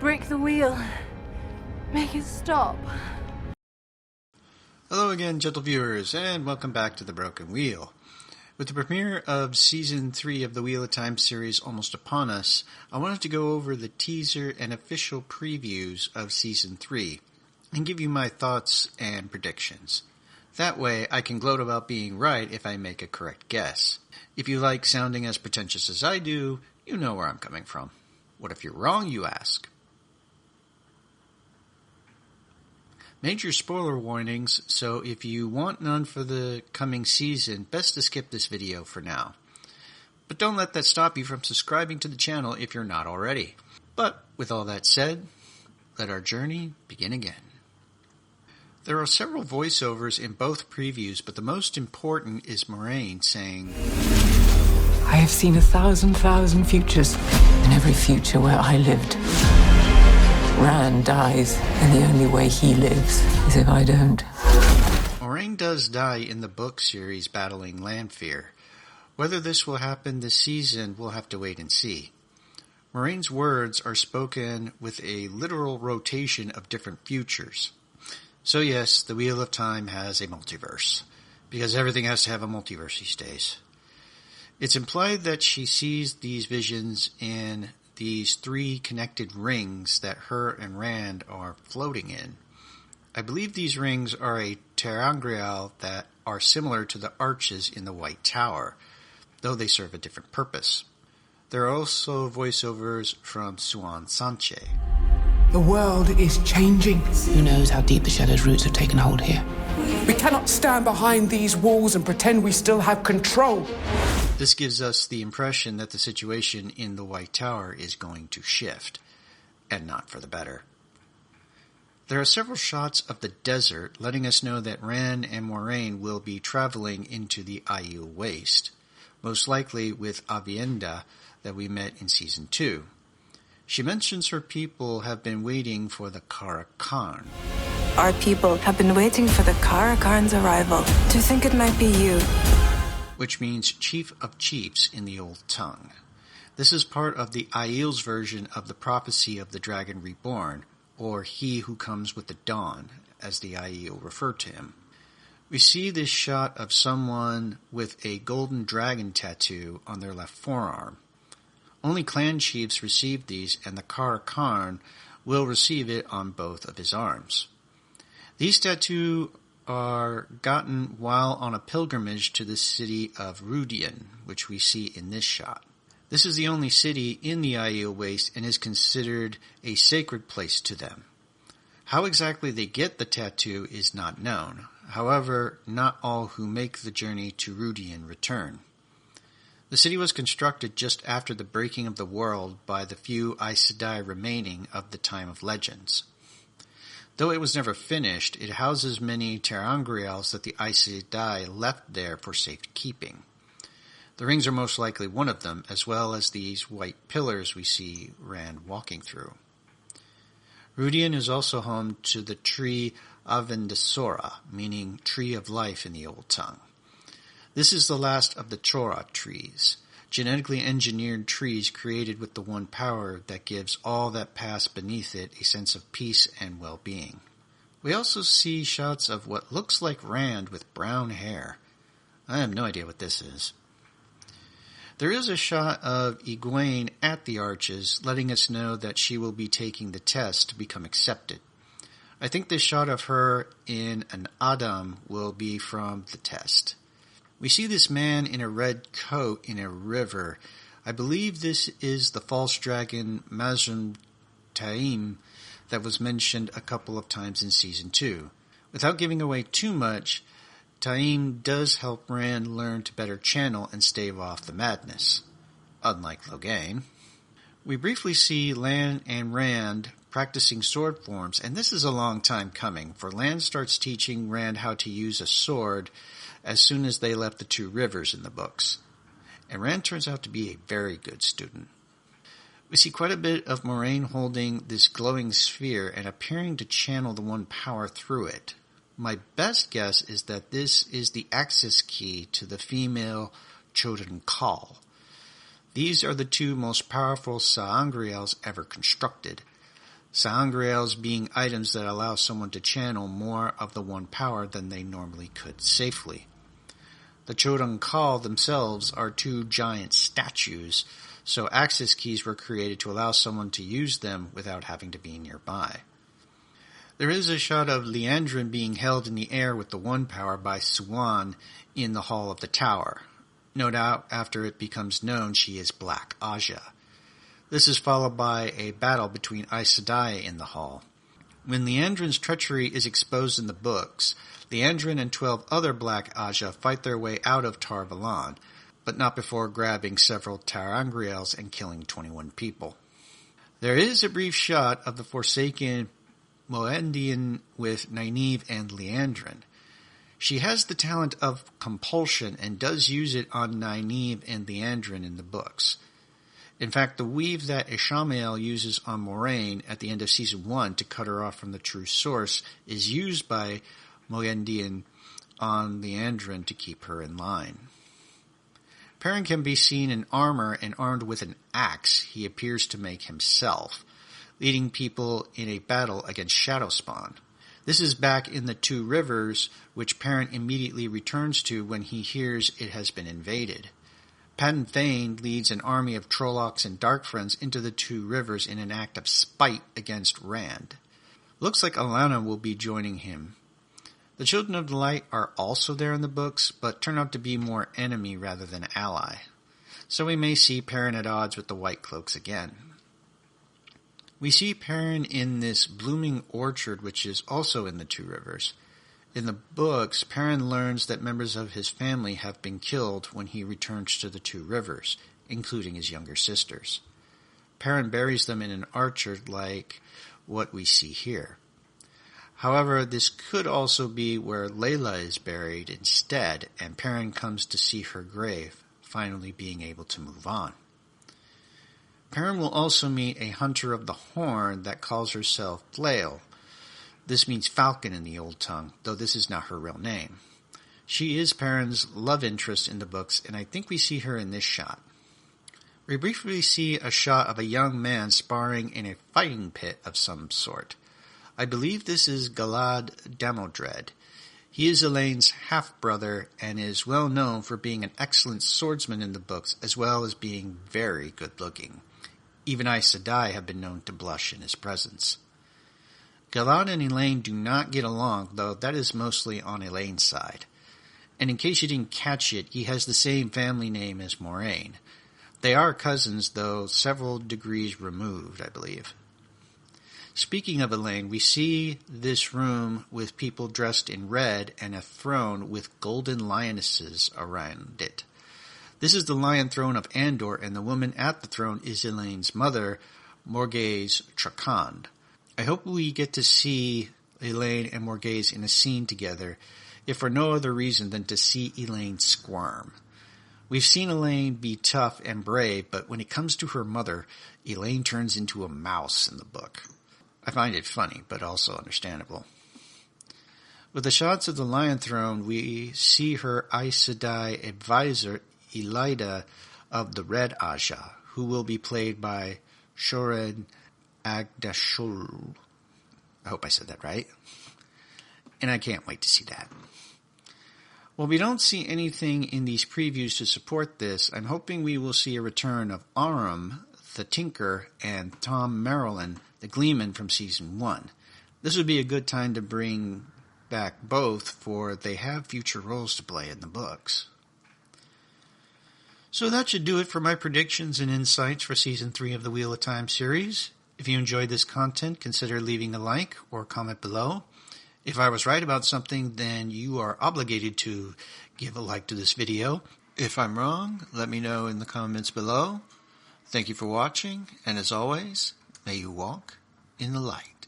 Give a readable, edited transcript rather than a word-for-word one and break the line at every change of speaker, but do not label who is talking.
Break the wheel. Make it stop.
Hello again, gentle viewers, and welcome back to The Broken Wheel. With the premiere of Season 3 of the Wheel of Time series almost upon us, I wanted to go over the teaser and official previews of Season 3 and give you my thoughts and predictions. That way, I can gloat about being right if I make a correct guess. If you like sounding as pretentious as I do, you know where I'm coming from. What if you're wrong, you ask? Major spoiler warnings, so if you want none for the coming season, best to skip this video for now. But don't let that stop you from subscribing to the channel if you're not already. But with all that said, let our journey begin again. There are several voiceovers in both previews, but the most important is Moiraine saying,
I have seen 1,000 futures, and every future where I lived. Rand dies, and the only way he lives is if I don't.
Moiraine does die in the book series battling Lanfear. Whether this will happen this season, we'll have to wait and see. Moiraine's words are spoken with a literal rotation of different futures. So yes, the Wheel of Time has a multiverse, because everything has to have a multiverse these days. It's implied that she sees these visions in these three connected rings that her and Rand are floating in. I believe these rings are a ter'angreal that are similar to the arches in the White Tower, though they serve a different purpose. There are also voiceovers from Siuan Sanche.
The world is changing.
Who knows how deep the Shadow's roots have taken hold here?
We cannot stand behind these walls and pretend we still have control.
This gives us the impression that the situation in the White Tower is going to shift, and not for the better. There are several shots of the desert letting us know that Rand and Moiraine will be traveling into the Aiel Waste, most likely with Aviendha that we met in Season 2. She mentions her people have been waiting for the Kara Karn.
Our people have been waiting for the Kara Karn's arrival. Do you think it might be you?
Which means Chief of Chiefs in the Old Tongue. This is part of the Aiel's version of the prophecy of the Dragon Reborn, or He Who Comes with the Dawn, as the Aiel refer to him. We see this shot of someone with a golden dragon tattoo on their left forearm. Only clan chiefs receive these, and the Kara Karn will receive it on both of his arms. These tattoos are gotten while on a pilgrimage to the city of Rhuidean, which we see in this shot. This is the only city in the Aiel Waste and is considered a sacred place to them. How exactly they get the tattoo is not known. However, not all who make the journey to Rhuidean return. The city was constructed just after the breaking of the world by the few Aes Sedai remaining of the Time of Legends. Though it was never finished, it houses many ter'angreals that the Aes Sedai left there for safekeeping. The rings are most likely one of them, as well as these white pillars we see Rand walking through. Rhuidean is also home to the tree Avendesora, meaning Tree of Life in the Old Tongue. This is the last of the Chora trees, genetically engineered trees created with the one power that gives all that pass beneath it a sense of peace and well-being. We also see shots of what looks like Rand with brown hair. I have no idea what this is. There is a shot of Egwene at the Arches, letting us know that she will be taking the test to become accepted. I think this shot of her in an Adam will be from the test. We see this man in a red coat in a river. I believe this is the false dragon Mazrim Taim that was mentioned a couple of times in Season 2. Without giving away too much, Taim does help Rand learn to better channel and stave off the madness, unlike Logain. We briefly see Lan and Rand practicing sword forms, and this is a long time coming, for Lan starts teaching Rand how to use a sword as soon as they left the two rivers in the books. And Rand turns out to be a very good student. We see quite a bit of Moiraine holding this glowing sphere and appearing to channel the one power through it. My best guess is that this is the access key to the female Chodan Kal. These are the two most powerful sa'angreals ever constructed. Sangreals being items that allow someone to channel more of the one power than they normally could safely. The Chorankal themselves are two giant statues, so access keys were created to allow someone to use them without having to be nearby. There is a shot of Liandrin being held in the air with the one power by Siuan in the Hall of the Tower. No doubt after it becomes known she is Black Aja. This is followed by a battle between Aes Sedai in the hall. When Liandrin's treachery is exposed in the books, Liandrin and 12 other Black Aja fight their way out of Tar Valon, but not before grabbing several ter'angreals and killing 21 people. There is a brief shot of the Forsaken Moendian with Nynaeve and Liandrin. She has the talent of compulsion and does use it on Nynaeve and Liandrin in the books. In fact, the weave that Ishamael uses on Moiraine at the end of Season 1 to cut her off from the true source is used by Moendian on Liandrin to keep her in line. Perrin can be seen in armor and armed with an axe he appears to make himself, leading people in a battle against Shadowspawn. This is back in the Two Rivers, which Perrin immediately returns to when he hears it has been invaded. Padan Fain leads an army of Trollocs and Darkfriends into the Two Rivers in an act of spite against Rand. Looks like Alanna will be joining him. The Children of the Light are also there in the books, but turn out to be more enemy rather than ally. So we may see Perrin at odds with the White Cloaks again. We see Perrin in this blooming orchard, which is also in the Two Rivers. In the books, Perrin learns that members of his family have been killed when he returns to the Two Rivers, including his younger sisters. Perrin buries them in an orchard like what we see here. However, this could also be where Layla is buried instead, and Perrin comes to see her grave, finally being able to move on. Perrin will also meet a hunter of the Horn that calls herself Flail. This means falcon in the Old Tongue, though this is not her real name. She is Perrin's love interest in the books, and I think we see her in this shot. We briefly see a shot of a young man sparring in a fighting pit of some sort. I believe this is Galad Damodred. He is Elaine's half-brother and is well known for being an excellent swordsman in the books, as well as being very good-looking. Even Aes Sedai have been known to blush in his presence. Galad and Elaine do not get along, though that is mostly on Elaine's side. And in case you didn't catch it, he has the same family name as Moiraine. They are cousins, though several degrees removed, I believe. Speaking of Elaine, we see this room with people dressed in red and a throne with golden lionesses around it. This is the Lion Throne of Andor, and the woman at the throne is Elaine's mother, Morghese Trakand. I hope we get to see Elaine and Morghese in a scene together, if for no other reason than to see Elaine squirm. We've seen Elaine be tough and brave, but when it comes to her mother, Elaine turns into a mouse in the book. I find it funny, but also understandable. With the shots of the Lion Throne, we see her Aes Sedai advisor, Elida of the Red Aja, who will be played by Shoren Agdashul. I hope I said that right. And I can't wait to see that. While we don't see anything in these previews to support this, I'm hoping we will see a return of Arum, the Tinker, and Tom Merrilin, the Gleeman from Season 1. This would be a good time to bring back both, for they have future roles to play in the books. So that should do it for my predictions and insights for Season 3 of the Wheel of Time series. If you enjoyed this content, consider leaving a like or comment below. If I was right about something, then you are obligated to give a like to this video. If I'm wrong, let me know in the comments below. Thank you for watching, and as always, may you walk in the light.